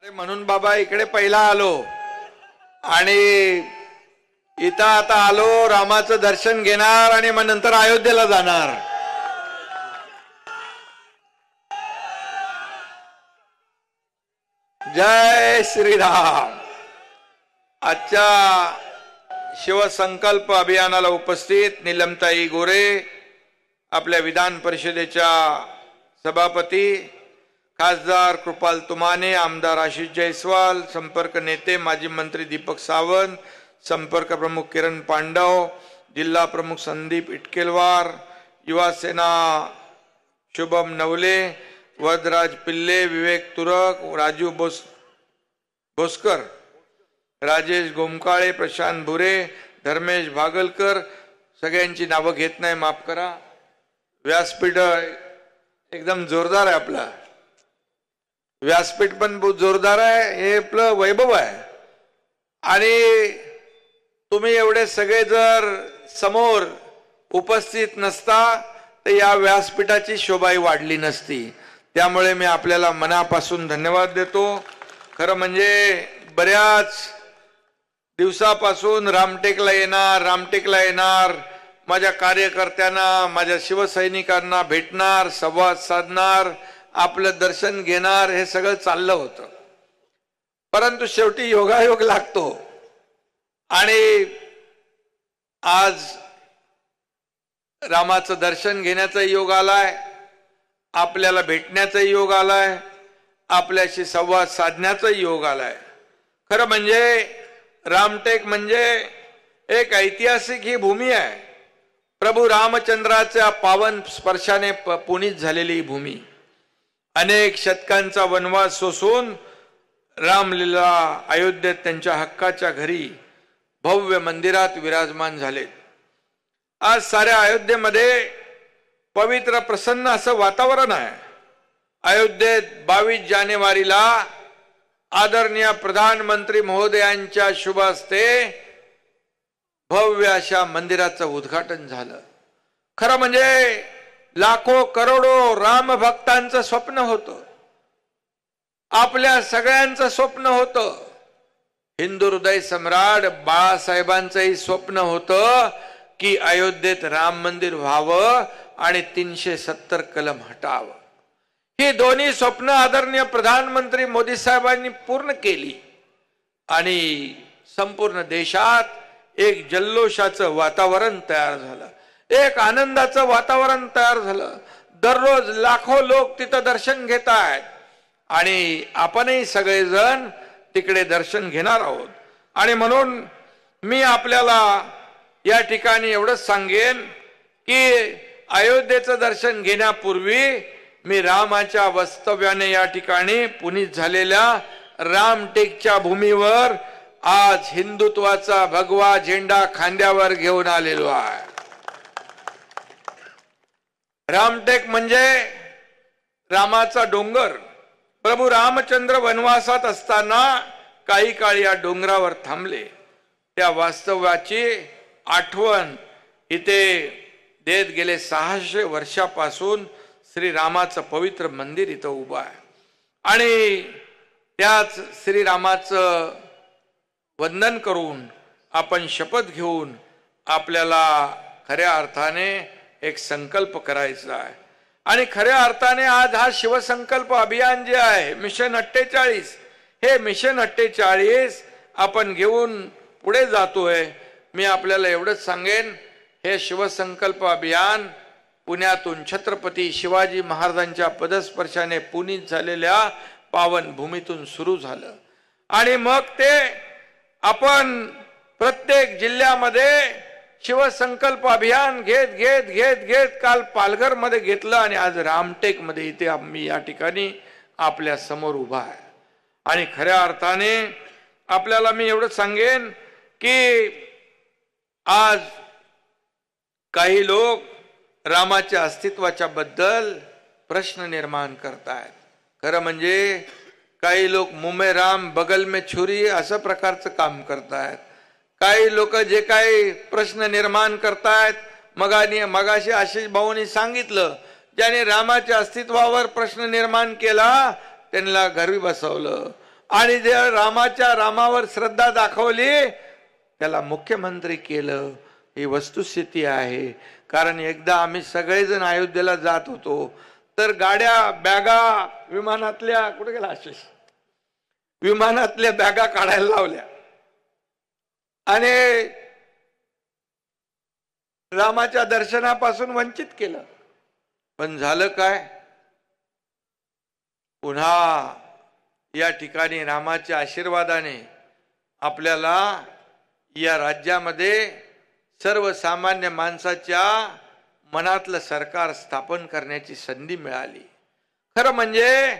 म्हणून बाबा इकडे पहिला आलो आणि इथं आता आलो, रामाचं दर्शन घेणार आणि मग नंतर अयोध्येला जाणार. जय श्रीराम. आजच्या शिवसंकल्प अभियानाला उपस्थित नीलमताई गोरे, आपल्या विधान परिषदेच्या सभापती खासदार कृपाल तुमाने, आमदार आशिष जयस्वाल, संपर्क नेते माजी मंत्री दीपक सावंत, संपर्क प्रमुख किरण पांडव, जिल्हा प्रमुख संदीप इटकेलवार, युवा सेना शुभम नवले, वरदराज पिल्ले, विवेक तुरक, राजू भोसकर, राजेश गोमकाळे, प्रशांत भुरे, धर्मेश भागलकर, सगळ्यांची नावं घेत नाही, माफ करा. व्यासपीठ एकदम जोरदार आहे, आपला व्यासपीठ पण बहुत जोरदार आहे, हे आपलं वैभव आहे. आणि तुम्ही एवढे सगळे जर समोर उपस्थित नसता तर या व्यासपीठाची शोभाही वाढली नसती. त्यामुळे मी आपल्याला मनापासून धन्यवाद देतो. खरं म्हणजे बऱ्याच दिवसापासून रामटेकला येणार, माझ्या कार्यकर्त्यांना, माझ्या शिवसैनिकांना भेटणार, संवाद साधणार, आपलं दर्शन घेणार, हे सगळं चाललं होतं. परंतु शेवटी योगायोग लागतो आणि आज रामाचं दर्शन घेण्याचा योग आलाय, आपल्याला भेटण्याचा योग आलाय, आपल्याशी संवाद साधण्याचा योग आलाय. खरं म्हणजे रामटेक म्हणजे एक ऐतिहासिक ही भूमी आहे. प्रभू रामचंद्राच्या पावन स्पर्शाने पुनीत झालेली भूमी. अनेक शतकांचा वनवास सोसून रामलीला अयोध्येत त्यांच्या हक्काच्या घरी भव्य मंदिरात विराजमान झाले. आज साऱ्या अयोध्येमध्ये पवित्र प्रसन्न असं वातावरण आहे. अयोध्येत 22 जानेवारीला आदरणीय प्रधानमंत्री महोदयांच्या शुभ हस्ते भव्य अशा मंदिराचं उद्घाटन झालं. खरं म्हणजे लाखो करोडो राम भक्तांचं स्वप्न होतं, आपल्या सगळ्यांचं स्वप्न होतं. हिंदू हृदय सम्राट बाळासाहेबांचंही स्वप्न होतं की अयोध्येत राम मंदिर व्हावं आणि 370 कलम हटावं. ही दोन्ही स्वप्न आदरणीय प्रधानमंत्री मोदी साहेबांनी पूर्ण केली आणि संपूर्ण देशात एक जल्लोषाचं वातावरण तयार झालं, एक आनंदाचं वातावरण तयार झालं. दररोज लाखो लोक तिथं दर्शन घेत आहेत आणि आपणही सगळेजण तिकडे दर्शन घेणार आहोत. आणि म्हणून मी आपल्याला या ठिकाणी एवढंच सांगेन की अयोध्येचं दर्शन घेण्यापूर्वी मी रामाच्या वास्तव्याने या ठिकाणी पुनीत झालेल्या रामटेकच्या भूमीवर आज हिंदुत्वाचा भगवा झेंडा खांद्यावर घेऊन आलेलो आहे. रामटेक म्हणजे रामाचा डोंगर. प्रभू रामचंद्र वनवासात असताना काही काळ या डोंगरावर थांबले. त्या वास्तव्याची आठवण इथे देत गेले 600 वर्षापासून श्रीरामाचं पवित्र मंदिर इथं उभं आहे. आणि त्याच श्रीरामाचं वंदन करून आपण शपथ घेऊन आपल्याला खऱ्या अर्थाने एक संकल्प करायचा आहे. आणि खऱ्या अर्थाने आज हा शिवसंकल्प अभियान जे आहे, मिशन 48, हे मिशन 48 आपण घेऊन पुढे जातोय. मी आपल्याला एवढंच सांगेन, हे शिवसंकल्प अभियान पुण्यातून छत्रपती शिवाजी महाराजांच्या पदस्पर्शाने पुनीत झालेल्या पावन भूमीतून सुरू झालं. आणि मग ते आपण प्रत्येक जिल्ह्यामध्ये शिवसंकल्प अभियान घेत घेत घेत घेत काल पालघर मध्ये घेतलं आणि आज रामटेक मध्ये इथे आम्ही या ठिकाणी आपल्या समोर उभा आहे. आणि खऱ्या अर्थाने आपल्याला मी एवढं सांगेन की आज काही लोक रामाच्या अस्तित्वाच्या बद्दल प्रश्न निर्माण करतायत. खरं म्हणजे काही लोक मुंह में राम बगल में छुरी असं प्रकारचं काम करतायत. काही लोक जे काही प्रश्न निर्माण करतायत, मगाशी आशिष भाऊंनी सांगितलं, ज्याने रामाच्या अस्तित्वावर प्रश्न निर्माण केला त्यांना घरी बसवलं. आणि जे रामावर श्रद्धा दाखवली त्याला मुख्यमंत्री केलं. ही वस्तुस्थिती आहे. कारण एकदा आम्ही सगळेजण अयोध्येला जात होतो तर गाड्या बॅगा विमानातल्या कुठे गेला आशिष, विमानातल्या बॅगा काढायला लावल्या आणि रामाच्या दर्शनापासून वंचित केलं. पण झालं काय, पुन्हा या ठिकाणी रामाच्या आशीर्वादाने आपल्याला या राज्यामध्ये सर्वसामान्य माणसाच्या मनातलं सरकार स्थापन करण्याची संधी मिळाली. खरं म्हणजे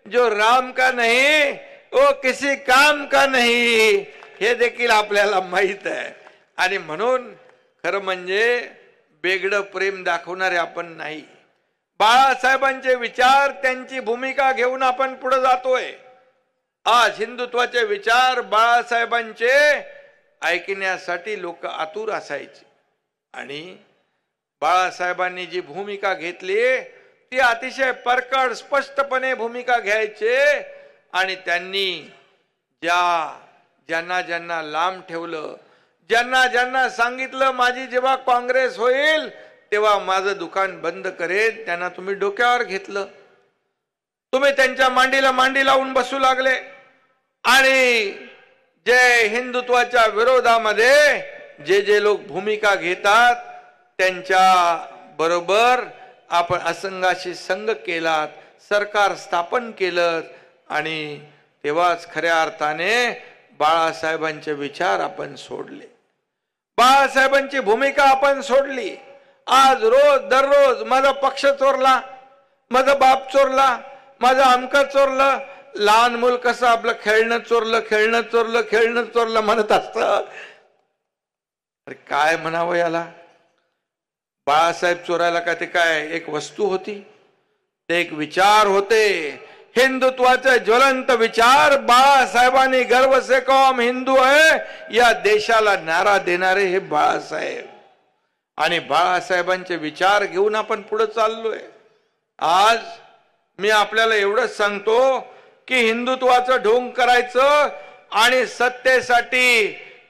जो राम का नहीं वो किसी काम का नहीं हे देखील आपल्याला माहित आहे. आणि म्हणून खरं म्हणजे बेगडं प्रेम दाखवणारे आपण नाही. बाळासाहेबांचे विचार, त्यांची भूमिका घेऊन आपण पुढे जातोय. आज हिंदुत्वाचे विचार बाळासाहेबांचे ऐकण्यासाठी लोक आतुर असायचे आणि बाळासाहेबांनी जी भूमिका घेतली ती अतिशय परकड स्पष्टपणे भूमिका घ्यायचे. आणि त्यांनी ज्यांना ज्यांना लांब ठेवलं, ज्यांना ज्यांना सांगितलं माझी जेव्हा काँग्रेस होईल तेव्हा माझं दुकान बंद करेन, त्यांना तुम्ही डोक्यावर घेतलं. तुम्ही त्यांच्या मांडीला मांडी लावून बसू लागले. आणि जे हिंदुत्वाच्या विरोधामध्ये जे लोक भूमिका घेतात त्यांच्या बरोबर आपण असंघाशी संघ केलात, सरकार स्थापन केलं. आणि तेव्हाच खऱ्या अर्थाने बाळासाहेबांचे विचार आपण सोडले, बाळासाहेबांची भूमिका आपण सोडली. आज रोज दररोज माझा पक्ष चोरला, माझा बाप चोरला, माझं अमक चोरलं. लहान मूल कसं आपलं खेळणं चोरलं खेळणं चोरलं खेळणं चोरलं म्हणत असत. अरे काय म्हणावं याला. बाळासाहेब चोरायला का ते काय एक वस्तू होती, ते एक विचार होते. हिंदुत्वाचे ज्वलंत विचार बाळासाहेबांनी गर्व से कौम हिंदू आहे या देशाला नारा देणारे हे बाळासाहेब. आणि बाळासाहेबांचे विचार घेऊन आपण पुढे चाललोय. आज मी आपल्याला एवढंच सांगतो की हिंदुत्वाचं ढोंग करायचं आणि सत्तेसाठी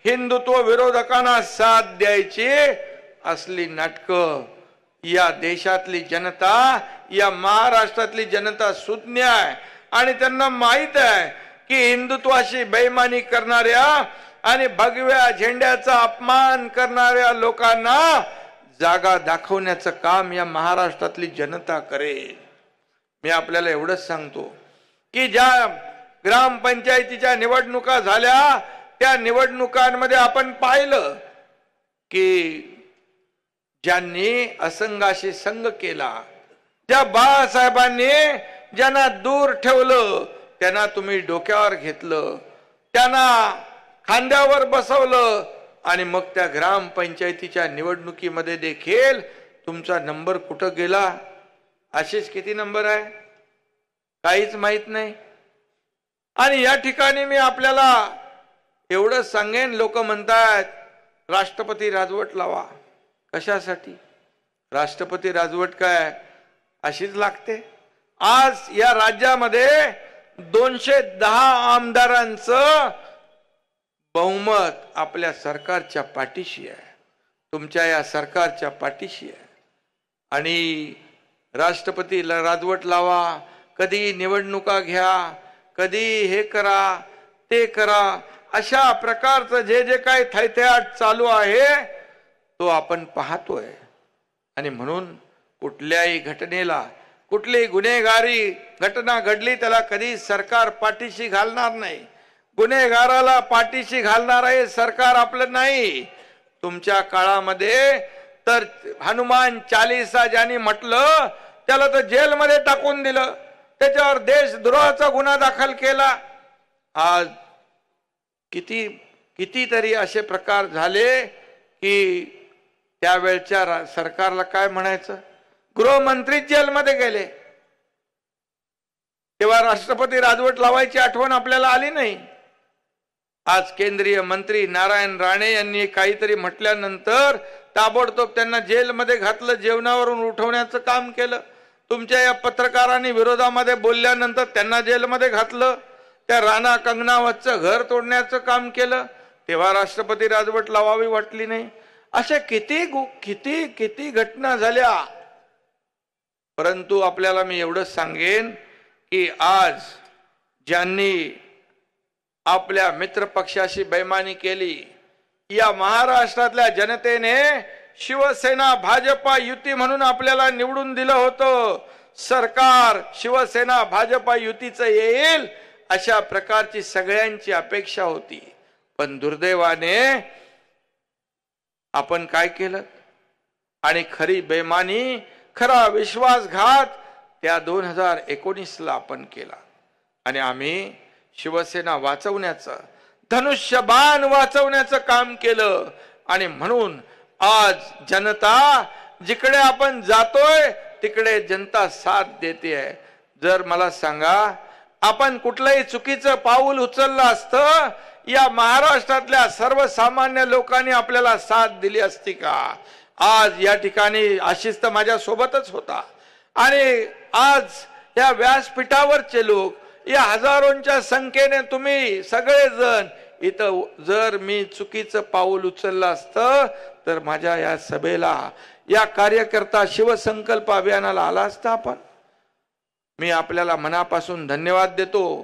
हिंदुत्व विरोधकांना साथ द्यायची असली नाटकं या देशातली जनता, या महाराष्ट्रातली जनता सुज्ञ आहे. आणि त्यांना माहित आहे की हिंदुत्वाशी बेईमानी करणाऱ्या आणि भगव्या झेंड्याचा अपमान करणाऱ्या लोकांना जागा दाखवण्याचं काम या महाराष्ट्रातली जनता करेल. मी आपल्याला एवढंच सांगतो की ज्या ग्रामपंचायतीच्या निवडणुका झाल्या त्या निवडणुकांमध्ये आपण पाहिलं की ज्यांनी असंघाशी संघ केला, ज्या बाळासाहेबांनी ज्यांना दूर ठेवलं त्यांना तुम्ही डोक्यावर घेतलं, त्यांना खांद्यावर बसवलं. आणि मग त्या ग्रामपंचायतीच्या निवडणुकीमध्ये देखील तुमचा नंबर कुठं गेला, अशीच किती नंबर आहे काहीच माहित नाही. आणि या ठिकाणी मी आपल्याला एवढंच सांगेन, लोक म्हणतात राष्ट्रपती राजवट लावा. कशासाठी राष्ट्रपती राजवट काय अशीच लागते. आज या राज्यामध्ये 210 आमदारांचं बहुमत आपल्या सरकारच्या पाठीशी आहे, तुमच्या या सरकारच्या पाठीशी आहे. आणि राष्ट्रपतीला राजवट लावा, कधी निवडणुका घ्या, कधी हे करा ते करा, अशा प्रकारचं जे काही थैथयाट चालू आहे तो आपण पाहतोय. आणि म्हणून कुठल्याही घटनेला, कुठली गुन्हेगारी घटना घडली त्याला कधी सरकार पाठीशी घालणार नाही. गुन्हेगाराला पाठीशी घालणार आहे सरकार आपलं नाही. तुमच्या काळामध्ये तर हनुमान चालीसा ज्यांनी म्हटलं त्याला तर जेलमध्ये टाकून दिलं, त्याच्यावर देशद्रोहाचा गुन्हा दाखल केला. आज कितीतरी असे प्रकार झाले की त्यावेळच्या सरकारला काय म्हणायचं, गृहमंत्री जेलमध्ये गेले तेव्हा राष्ट्रपती राजवट लावायची आठवण आपल्याला आली नाही. आज केंद्रीय मंत्री नारायण राणे यांनी काहीतरी म्हटल्यानंतर ताबडतोब त्यांना जेलमध्ये घातलं, जेवणावरून उठवण्याचं काम केलं. तुमच्या या पत्रकारांनी विरोधामध्ये बोलल्यानंतर त्यांना जेलमध्ये घातलं. त्या राणा कंगनावतचं घर तोडण्याचं काम केलं, तेव्हा राष्ट्रपती राजवट लावावी वाटली नाही. अशा किती किती किती घटना झाल्या. परंतु आपल्याला मी एवढंच सांगेन की आज ज्यांनी आपल्या मित्र पक्षाशी बेईमानी केली, या महाराष्ट्रातल्या जनतेने शिवसेना भाजपा युती म्हणून आपल्याला निवडून दिलं होतं. सरकार शिवसेना भाजपा युतीचं येईल अशा प्रकारची सगळ्यांची अपेक्षा होती. पण दुर्दैवाने आपण काय केलं आणि खरी बेईमानी, खरा विश्वासघात त्या 2019ला आपण केला. आणि आम्ही शिवसेना वाचवण्याचं, धनुष्यबाण वाचवण्याचं काम केलं. आणि म्हणून आज जनता जिकडे आपण जातोय तिकडे जनता साथ देते आहे. जर मला सांगा, आपण कुठलंही चुकीचं पाऊल उचललं असतं, या महाराष्ट्रातल्या सर्वसामान्य लोकांनी आपल्याला साथ दिली असती का? आज या ठिकाणी आशिष तर माझ्या सोबतच होता. आणि आज या व्यासपीठावरचे लोक, या हजारोंच्या संख्येने तुम्ही सगळेजण इथं, जर मी चुकीचं पाऊल उचललं असतं तर माझ्या या सभेला, या कार्यकर्ता शिवसंकल्प अभियानाला आला असता आपण. मी आपल्याला मनापासून धन्यवाद देतो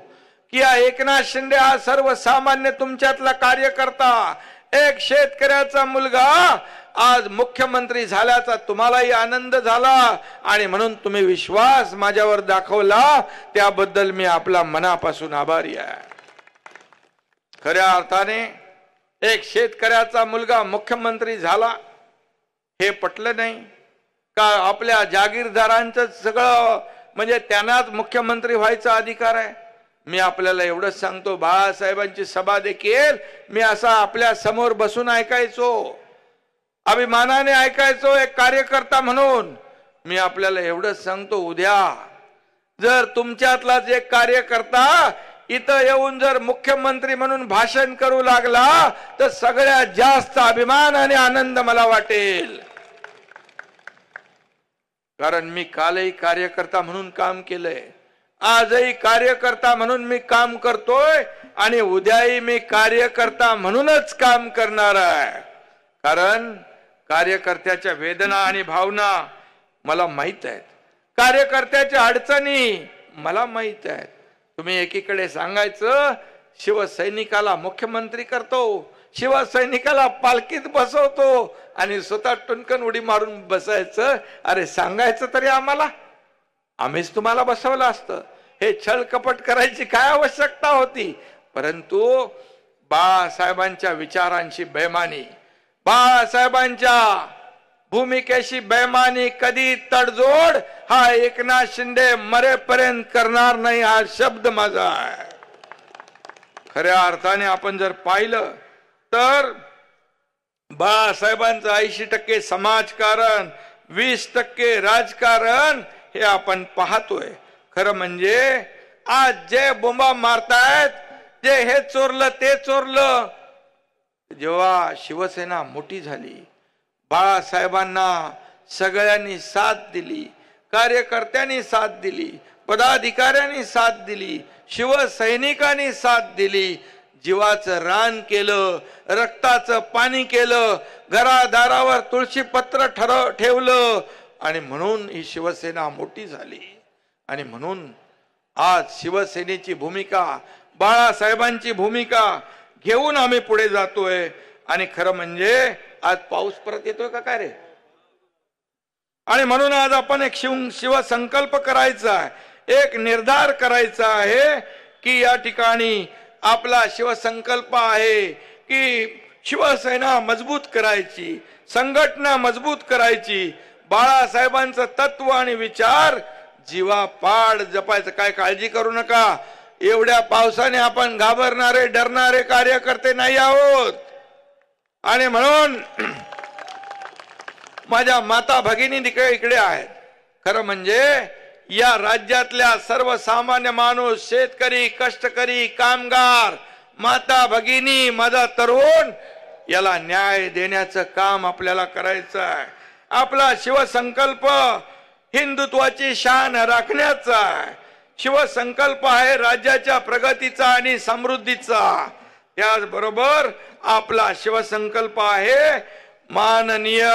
की या एकनाथ शिंदे हा सर्वसामान्य तुमच्यातला कार्यकर्ता, एक शेतकऱ्याचा मुलगा आज मुख्यमंत्री झाल्याचा तुम्हालाही आनंद झाला आणि म्हणून तुम्ही विश्वास माझ्यावर दाखवला, त्याबद्दल मी आपला मनापासून आभारी आहे. खऱ्या अर्थाने एक शेतकऱ्याचा मुलगा मुख्यमंत्री झाला हे पटलं नाही का? आपल्या जागीरदारांचं सगळं म्हणजे त्यांनाच मुख्यमंत्री व्हायचा अधिकार आहे. मी आपल्याला एवढंच सांगतो, बाळासाहेबांची सभा देखील मी असा आपल्या समोर बसून ऐकायचो, अभिमानाने ऐकायचो एक कार्यकर्ता म्हणून. मी आपल्याला एवढंच सांगतो, उद्या जर तुमच्यातलाच एक कार्यकर्ता इथं येऊन जर मुख्यमंत्री म्हणून भाषण करू लागला तर सगळ्यात जास्त अभिमान आणि आनंद मला वाटेल. कारण मी कालही कार्यकर्ता म्हणून काम केलंय, आजही कार्यकर्ता म्हणून मी काम करतोय आणि उद्याही मी कार्यकर्ता म्हणूनच काम करणार आहे. कारण कार्यकर्त्याच्या वेदना आणि भावना मला माहित आहेत, कार्यकर्त्याच्या अडचणी मला माहित आहेत. तुम्ही एकीकडे सांगायचं शिवसैनिकाला मुख्यमंत्री करतो, शिवसैनिकाला पालखीत बसवतो आणि स्वतः टुनकन उडी मारून बसायचं. अरे सांगायचं तरी आम्हाला, आम्हीच तुम्हाला बसवलं असतं. हे छळ कपट करायची काय आवश्यकता होती? परंतु बाळासाहेबांच्या विचारांची बेईमानी, बाळासाहेबांच्या भूमिकेशी बेईमानी, कधी तडजोड हा एकनाथ शिंदे मरेपर्यंत करणार नाही, हा शब्द माझा आहे. खऱ्या अर्थाने आपण जर पाहिलं तर बाळासाहेबांचं 80% समाजकारण, 20% राजकारण हे आपण पाहतोय. खरं म्हणजे आज जे बोंबा मारतायत, जे हे चोरलं ते चोरलं, जेव्हा शिवसेना मोठी झाली, बाळासाहेबांना सगळ्यांनी साथ दिली, कार्यकर्त्यांनी साथ दिली, पदाधिकाऱ्यांनी साथ दिली, शिवसैनिकांनी साथ दिली, जीवाचं रान केलं, रक्ताचं पाणी केलं, घरादारावर तुळशी पत्र ठेवलं आणि म्हणून ही शिवसेना मोठी झाली. आणि म्हणून आज शिवसेनेची भूमिका, बाळासाहेबांची भूमिका घेऊन आम्ही पुढे जातोय. आणि खरं म्हणजे आज पाऊस परत येतोय का काय रे? आणि म्हणून आज आपण एक शिवसंकल्प करायचा आहे, एक निर्धार करायचा आहे की या ठिकाणी आपला शिवसंकल्प आहे की शिवसेना मजबूत करायची, संघटना मजबूत करायची, बाळासाहेबांचं तत्व आणि विचार जीवापाड जपायचं. काय काळजी करू नका, एवढ्या पावसाने आपण घाबरणारे डरणारे कार्यकर्ते नाही आहोत. आणि म्हणून माझ्या माता भगिनी इकडे आहेत. खरं म्हणजे या राज्यातल्या सर्वसामान्य माणूस, शेतकरी, कष्टकरी, कामगार, माता भगिनी, माझा तरुण, याला न्याय देण्याचं काम आपल्याला करायचं आहे. आपला शिवसंकल्प हिंदुत्वाची शान राखण्याचा आहे, शिवसंकल्प आहे राज्याच्या प्रगतीचा आणि समृद्धीचा। त्याचबरोबर आपला शिवसंकल्प आहे माननीय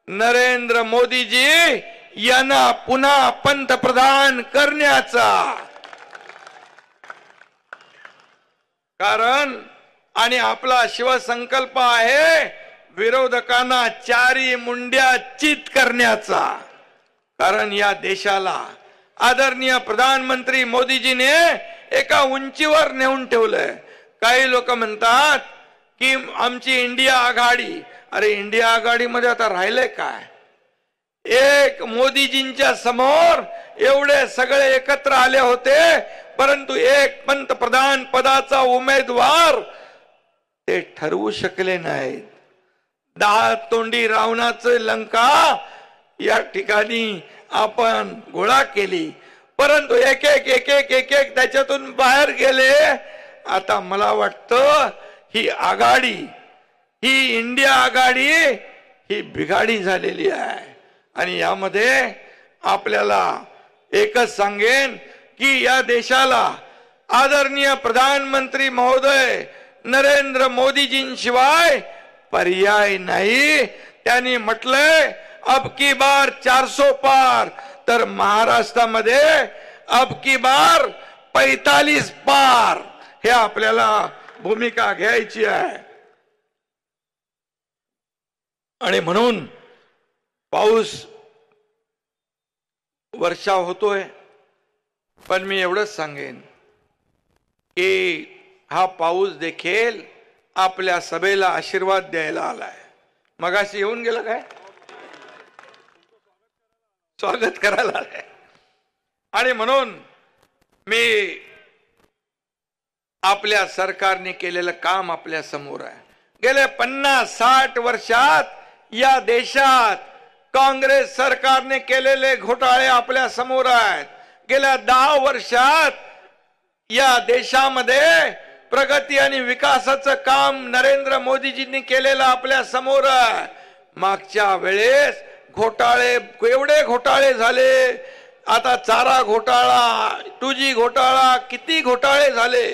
नरेंद्र मोदीजी यांना पुन्हा पंतप्रधान करण्याचा। कारण आणि आपला शिवसंकल्प आहे विरोधकांना चारी मुंड्या चित करण्याचा। कारण या देशाला आदरणीय प्रधानमंत्री मोदीजीने एका उंचीवर नेऊन ठेवलंय। काही लोक म्हणतात की आमची इंडिया आघाडी, अरे इंडिया आघाडीमध्ये आता राहिलंय काय? एक मोदीजींच्या समोर एवढे सगळे एकत्र आले होते, परंतु एक पंतप्रधान पदाचा उमेदवार ते ठरवू शकले नाहीत। 10 तोंडी रावणाचं लंका या ठिकाणी आपण गोळा केली, परंतु एक एक त्याच्यातून बाहेर गेले। आता मला वाटतं ही आघाडी, ही इंडिया आघाडी ही बिघाडी झालेली आहे। आणि यामध्ये आपल्याला एकच सांगेन की या देशाला आदरणीय प्रधानमंत्री महोदय नरेंद्र मोदीजींशिवाय पर्याय नाही। त्यांनी म्हटलंय अब की बार 400 पार, तर महाराष्ट्रामध्ये अब की बार 45 पार हे आपल्याला भूमिका घ्यायची आहे। आणि म्हणून पाऊस वर्षा होतोय, पण मी एवढंच सांगेन की हा पाऊस देखील आपल्या सभेला आशीर्वाद द्यायला आलाय। मगाशी येऊन गेला काय? स्वागत करायला आलाय। आणि म्हणून मी आपल्या सरकारने केलेलं काम आपल्या समोर आहे। गेल्या 50-60 वर्षात या देशात काँग्रेस सरकारने केलेले घोटाळे आपल्या समोर आहेत। गेल्या 10 वर्षात या देशामध्ये प्रगती आणि विकासाचं काम नरेंद्र मोदीजींनी केलेलं आपल्या समोर आहे। मागच्या वेळेस घोटाळे, एवढे घोटाळे झाले, आता चारा घोटाळा, 2G घोटाळा, किती घोटाळे झाले,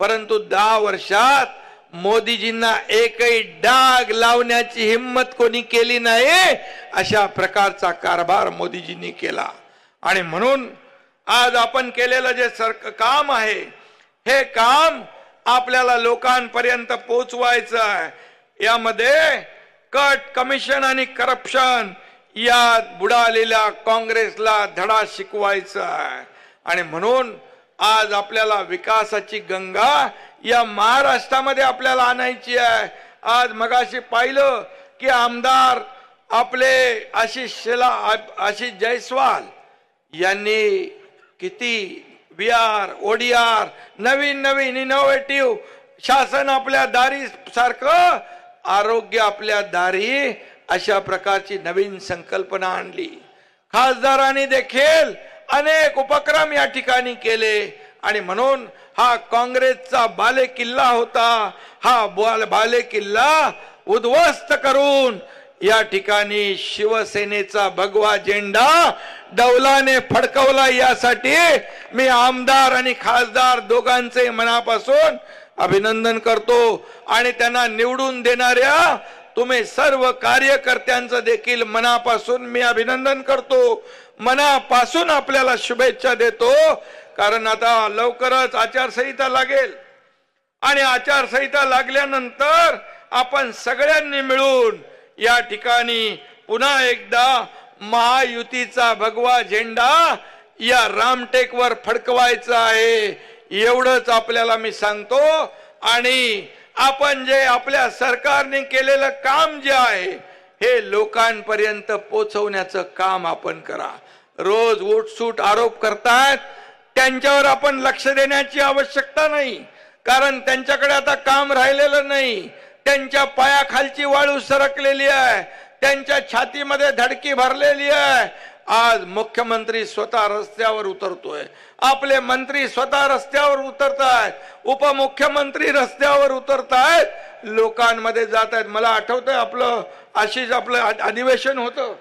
परंतु 10 वर्षात मोदीजींना एकही डाग लावण्याची हिम्मत कोणी केली नाही। अशा प्रकारचा कारभार मोदीजींनी केला। आणि म्हणून आज आपण केलेलं जे काम आहे, हे काम आपल्याला लोकांपर्यंत पोहोचवायचं आहे। यामध्ये कट, कमिशन आणि करप्शन यात बुडालेल्या काँग्रेसला धडा शिकवायचा आहे। आणि म्हणून आज आपल्याला विकासाची गंगा या महाराष्ट्रामध्ये आपल्याला आणायची आहे। आज मगाशी पाहिलं की आमदार आपले आशिष जयस्वाल यांनी किती VR, ODR नवीन इनोव्हेटिव्ह शासन आपल्या दारी सारखं आरोग्य आपल्या दारी अशा प्रकारची नवीन संकल्पना आणली। खासदारांनी देखील अनेक उपक्रम या ठिकाणी केले। आणि म्हणून हा काँग्रेसचा बालेकिल्ला होता, हा बालेकिल्ला उद्ध्वस्त करून या ठिकाणी शिवसेनेचा भगवा झेंडा डौलाने फडकवला। यासाठी मी आमदार आणि खासदार दोघांचे मनापासून अभिनंदन करतो। आणि त्यांना निवडून देणाऱ्या तुम्ही सर्व कार्यकर्त्यांचं देखील मनापासून मी अभिनंदन करतो, मनापासून आपल्याला शुभेच्छा देतो। कारण आता लवकरच आचारसंहिता लागेल आणि आचारसंहिता लागल्यानंतर आपण सगळ्यांनी मिळून या ठिकाणी पुन्हा एकदा महायुतीचा भगवा झेंडा या रामटेकवर फडकवायचा आहे। एवढंच आपल्याला मी सांगतो। आणि आपण जे आपल्या सरकारने केलेलं काम जे आहे हे लोकांपर्यंत पोहोचवण्याचं काम आपण करा। रोज उठसूट आरोप करतात, त्यांच्यावर आपण लक्ष देण्याची आवश्यकता नाही, कारण त्यांच्याकडे आता काम राहिलेलं नाही। त्यांच्या पायाखालची वाळू सरकलेली आहे, त्यांच्या छातीमध्ये धडकी भरलेली आहे। आज मुख्यमंत्री स्वतः रस्त्यावर उतरतोय, आपले मंत्री स्वतः रस्त्यावर उतरतायत, उपमुख्यमंत्री रस्त्यावर उतरतायत, लोकांमध्ये जात आहेत। मला आठवतंय आपलं अधिवेशन होतं,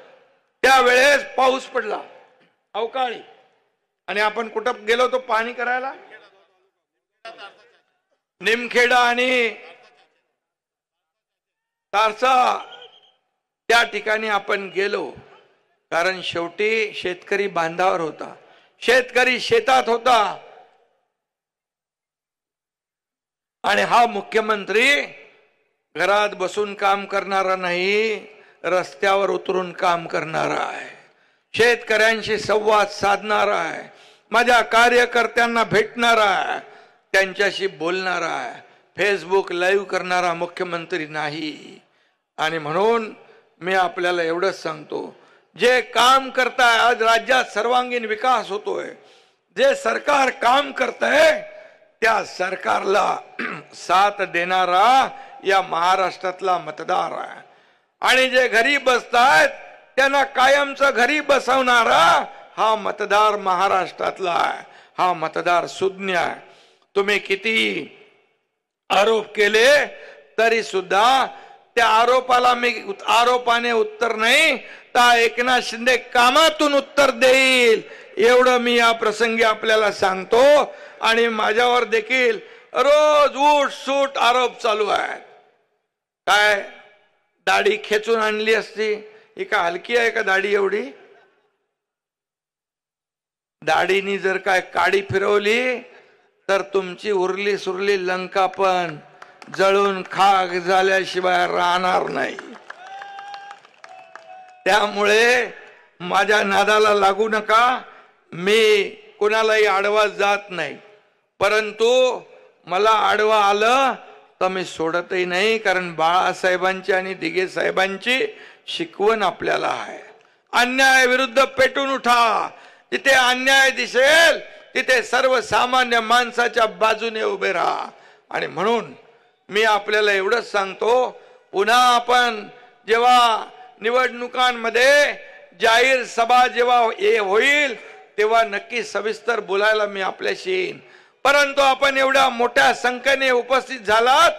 त्यावेळेस पाऊस पडला अवकाळी, आणि आपण कुठं गेलो होतो पाहणी करायला? निमखेडा आणि तारसा, त्या ठिकाणी आपण गेलो. कारण शेवटी शेतकरी बांधावर होता, शेतकरी शेतात होता. आणि हा मुख्यमंत्री घरात बसून काम करणारा नाही, रस्त्यावर उतरून काम करणारा आहे, शेतकऱ्यांशी संवाद साधणारा आहे, माझ्या कार्यकर्त्यांना भेटणारा आहे, त्यांच्याशी बोलणारा आहे, फेसबुक लाईव्ह करणारा मुख्यमंत्री नाही. आणि म्हणून मी आपल्याला एवढंच सांगतो, जे काम करताय, आज राज्यात सर्वांगीण विकास होतोय, जे सरकार काम करतंय त्या सरकारला साथ देणारा या महाराष्ट्रातला मतदार आहे. आणि जे घरी बसतायत त्यांना कायमचं घरी बसवणारा हा मतदार महाराष्ट्रातला आहे, हा मतदार सुज्ञ आहे. तुम्ही किती आरोप केले तरी सुद्धा त्या आरोपाने उत्तर नाही, तर एकनाथ शिंदे कामातून उत्तर देईल, एवढं मी या प्रसंगी आपल्याला सांगतो. आणि माझ्यावर देखील रोज उठ सूट आरोप चालू आहेत. काय दाढी खेचून आणली असती? ही का हलकी आहे का दाढी एवढी? दाढीनी जर काय काडी फिरवली तर तुमची उरली सुरली लंका पण जळून खाक झाल्याशिवाय राहणार नाही. त्यामुळे माझ्या नादाला लागू नका. मी कोणालाही आडवा जात नाही, परंतु मला आडवा आलं तर मी सोडतही नाही. कारण बाळासाहेबांची आणि दिघे साहेबांची शिकवण आपल्याला आहे. अन्याय विरुद्ध पेटून उठा. जिथे अन्याय दिसेल तिथे सर्वसामान्य माणसाच्या बाजूने उभे राहा. आणि म्हणून मी आपल्याला एवढंच सांगतो, पुन्हा आपण जेव्हा निवडणुकांमध्ये जाहीर सभा जेव्हा होईल तेव्हा नक्की सविस्तर बोलायला मी आपल्याशी येईन. परंतु आपण एवढ्या मोठ्या संख्येने उपस्थित झालात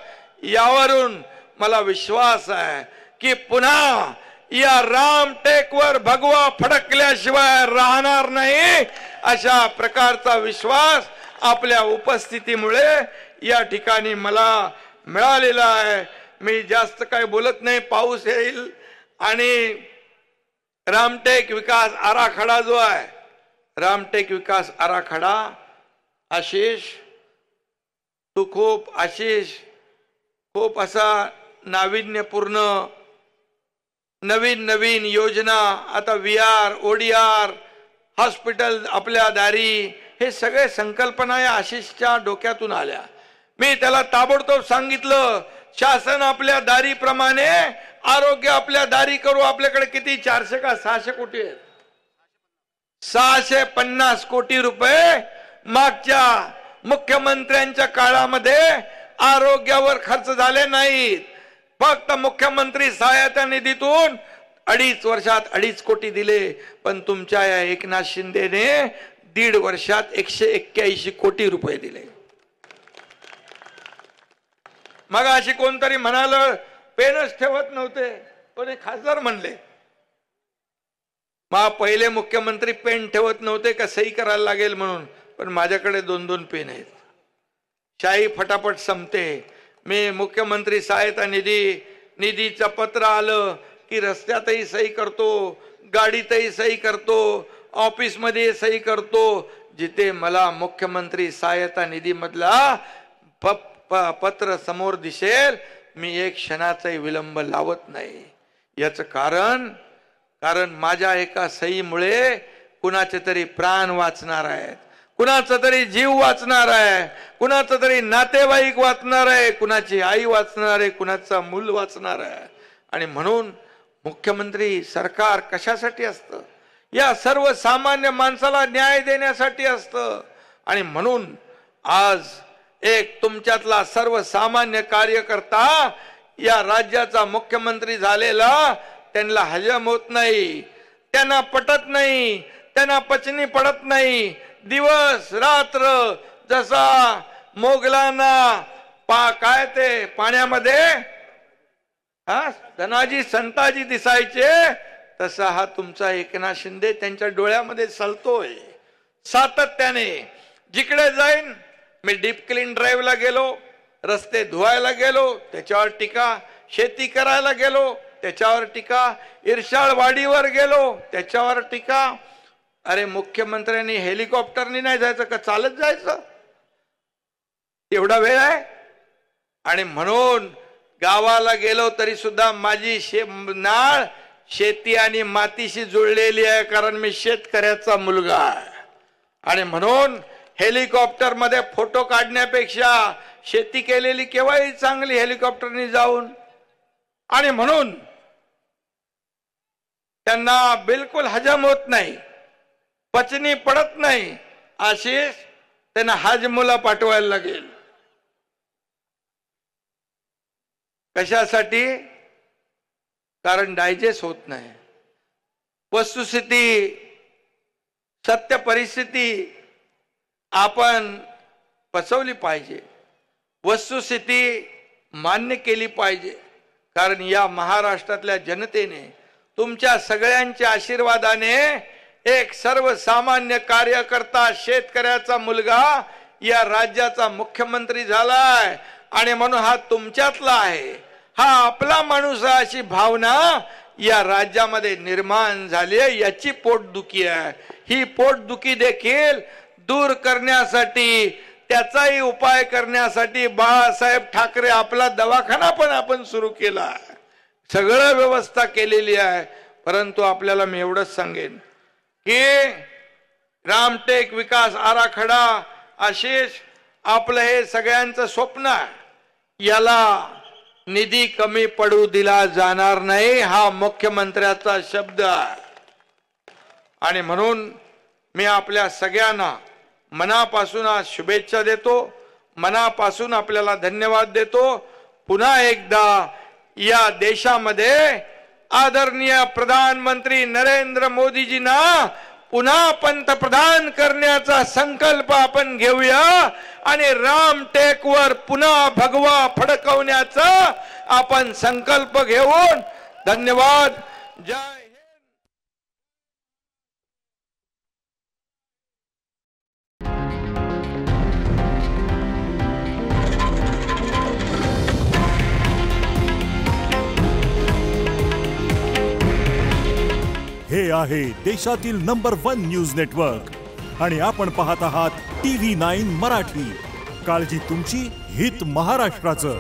यावरून मला विश्वास आहे की पुन्हा या रामटेकवर भगवा फडकल्याशिवाय राहणार नाही, अशा प्रकारचा विश्वास आपल्या उपस्थितीमुळे या ठिकाणी मला मिळालेला आहे. मी जास्त काही बोलत नाही. पाऊस येईल आणि रामटेक विकास आराखडा जो आहे, रामटेक विकास आराखडा, आशिष तू खूप असा नाविन्यपूर्ण नवीन नवीन योजना, आता VR, ODR, हॉस्पिटल आपल्या दारी, हे सगळे संकल्पना या आशिषच्या डोक्यातून आल्या. मी त्याला ताबडतोब सांगितलं, शासन आपल्या दारीप्रमाणे आरोग्य आपल्या दारी करू. आपल्याकडे किती 400 का 600 कोटी आहेत? 650 कोटी रुपये मागच्या मुख्यमंत्र्यांच्या काळामध्ये आरोग्यावर खर्च झाले नाहीत. फक्त मुख्यमंत्री सहायता निधीतून 2.5 वर्षात 2.5 कोटी दिले. पण तुमच्या या एकनाथ शिंदेने 1.5 वर्षात 181 कोटी रुपये दिले. मग अशी कोणतरी म्हणाल पेनच ठेवत नव्हते, पण खासदार म्हणले मा पहिले मुख्यमंत्री पेन ठेवत नव्हते का सही करायला लागेल म्हणून, पण माझ्याकडे 2-2 पेन आहेत. शाही फटाफट संपते. मी मुख्यमंत्री सहायता निधीचं पत्र आलं की रस्त्यातही सही करतो, गाडीतही सही करतो, ऑफिस मध्ये सही करतो. जिथे मला मुख्यमंत्री सहायता निधी मधला पत्र समोर दिसेल मी एक क्षणाचाही विलंब लावत नाही. याचं कारण माझ्या एका सहीमुळे कुणाचे तरी प्राण वाचणार आहेत, कुणाचा तरी जीव वाचणार आहे, कुणाचा तरी नातेवाईक वाचणार आहे, कुणाची आई वाचणार आहे, कुणाचा मूल वाचणार आहे. आणि म्हणून मुख्यमंत्री सरकार कशासाठी असतं? या सर्वसामान्य माणसाला न्याय देण्यासाठी असतं. आणि म्हणून आज एक तुमच्यातला सर्वसामान्य कार्यकर्ता या राज्याचा मुख्यमंत्री झालेला त्यांना हजम होत नाही, त्यांना पटत नाही, त्यांना पचनी पडत नाही. दिवस रात्र जसा मोगलांना काय ते पाण्यामध्ये धनाजी संताजी दिसायचे, तसा हा तुमचा एकनाथ शिंदे त्यांच्या डोळ्यामध्ये सलतोय. सातत्याने जिकडे जाईन, मी डीप क्लीन ड्राईव्हला गेलो, रस्ते धुवायला गेलो त्याच्यावर टीका, शेती करायला गेलो त्याच्यावर टीका, इर्शाळवाडीवर गेलो त्याच्यावर टीका. अरे मुख्यमंत्र्यांनी हेलिकॉप्टरनी नाही जायचं का, चालत जायचं? एवढा वेळ आहे? आणि म्हणून गावाला गेलो तरी सुद्धा माझी नाळ शेती आणि मातीशी जुळलेली आहे, कारण मी शेतकऱ्याचा मुलगा आहे. आणि म्हणून हेलिकॉप्टर मध्ये फोटो काढण्यापेक्षा शेती केलेली केव्हाही चांगली हेलिकॉप्टरनी जाऊन. आणि म्हणून त्यांना बिलकुल हजम होत नाही, पचनी पडत नाही, अशीच त्यांना हजमुला पाठवायला लागेल. कशासाठी? कारण डायजेस्ट होत नाही. वस्तुस्थिती, सत्य परिस्थिती आपण पचवली पाहिजे, वस्तुस्थिती मान्य केली पाहिजे. कारण या महाराष्ट्रातल्या जनतेने तुमच्या सगळ्यांच्या आशीर्वादाने एक सर्वसामान्य कार्यकर्ता, शेतकऱ्याचा मुलगा या राज्याचा मुख्यमंत्री झालाय. आणि म्हणून हा तुमच्यातला आहे, हा आपला माणूस आहे अशी भावना या राज्यामध्ये निर्माण झाली आहे. याची पोटदुखी आहे. ही पोटदुखी देखील दूर करण्यासाठी, त्याचाही उपाय करण्यासाठी बाळासाहेब ठाकरे आपला दवाखाना पण आपण सुरू केला, सगळं व्यवस्था केलेली आहे. परंतु आपल्याला मी एवढंच सांगेन की रामटेक विकास आराखडा आशिष आपलं हे सगळ्यांचं स्वप्न आहे, याला निधी कमी पडू दिला जाणार नाही, हा मुख्यमंत्र्याचा शब्द आहे. आणि म्हणून मी आपल्या सगळ्यांना मनापासून आज शुभेच्छा देतो, मनापासून आपल्याला धन्यवाद देतो. पुन्हा एकदा या देशामध्ये आदरणीय प्रधानमंत्री नरेंद्र मोदीजींना पुन्हा पंतप्रधान करण्याचा संकल्प आपण घेऊया आणि रामटेकवर पुन्हा भगवा फडकवण्याचा आपण संकल्प घेऊन. धन्यवाद. जय हिंद. हे आहे देशातील नंबर 1 न्यूज नेटवर्क आणि आपण पाहत आहात TV9 मराठी. काळजी तुमची, हित महाराष्ट्राचं.